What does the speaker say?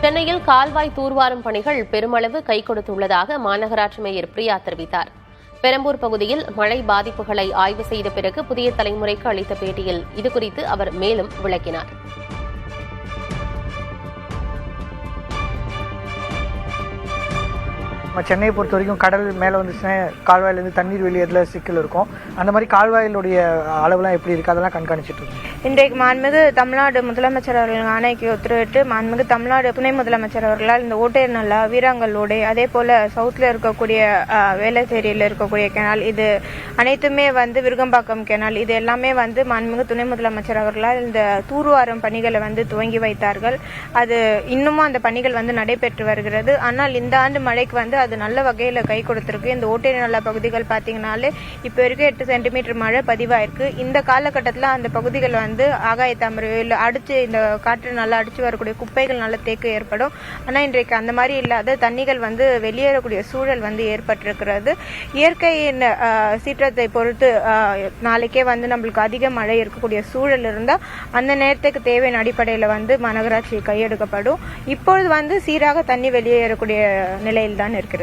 சென்னையில் கால்வாய் தூர்வாரும் பணிகள் பெருமளவு கை கொடுத்துள்ளதாக மாநகராட்சி மேயர் பிரியா தெரிவித்தார். பெரம்பூர் பகுதியில் மழை பாதிப்புகளை ஆய்வு செய்த பிறகு புதிய தலைமுறைக்கு அளித்த பேட்டியில் இதுகுறித்து அவர் மேலும் விளக்கினார். சென்னையை பொறுத்த வரைக்கும் கடல் மேலே வந்துச்சுன்னா கால்வாயிலேருந்து தண்ணீர் வெளியேறதுல சிக்கல் இருக்கும். அந்த மாதிரி கால்வாயிலுடைய அளவுலாம் எப்படி இருக்குது அதெல்லாம் கண்காணிச்சுட்டு இருக்கோம். இன்றைக்கு மாண்புமிகு தமிழ்நாடு முதலமைச்சர் அவர்கள் ஆணைக்கு உத்தரவிட்டு மாண்புமிகு தமிழ்நாடு துணை முதலமைச்சர் அவர்களால் இந்த ஓட்டையர் நல்லா வீராங்கல் ஓடை, அதே போல சவுத்தில் இருக்கக்கூடிய வேளச்சேரியில் இருக்கக்கூடிய கெனால், இது அனைத்துமே விருகம்பாக்கம் கெனால், இது எல்லாமே மாண்புமிகு துணை முதலமைச்சர் அவர்களால் இந்த தூர்வாரும் பணிகளை துவங்கி வைத்தார்கள். அது இன்னமும் அந்த பணிகள் நடைபெற்று வருகிறது. ஆனால் இந்த ஆண்டு மழைக்கு அது நல்ல வகையில கை கொடுத்திருக்கு. இந்த ஓட்டையர் நல்ல பகுதிகள் பாத்தீங்கன்னாலே இப்ப இருக்க 8 சென்டிமீட்டர் மழை பதிவாயிருக்கு. இந்த காலகட்டத்தில் அந்த பகுதிகள் ஆகாய தாமரை அடிச்சு இந்த காற்று நல்லா அடிச்சு வரக்கூடிய குப்பைகள் நல்ல தேக்கம் ஏற்படும். ஆனா இன்றைக்கு அந்த மாதிரி இல்லாத தண்ணிகள் வெளியேறக்கூடிய சூழல் ஏற்பட்டிருக்கிறது. இயற்கையின் சீற்றத்தை பொறுத்து நாளைக்கே நம்மளுக்கு அதிக மழை இருக்கக்கூடிய சூழல் இருந்தா அந்த நேரத்துக்கு தேவையான அடிப்படையில மாநகராட்சி கையெடுக்கப்படும். இப்பொழுது சீராக தண்ணி வெளியேறக்கூடிய நிலையில் தான் இருக்கிறது.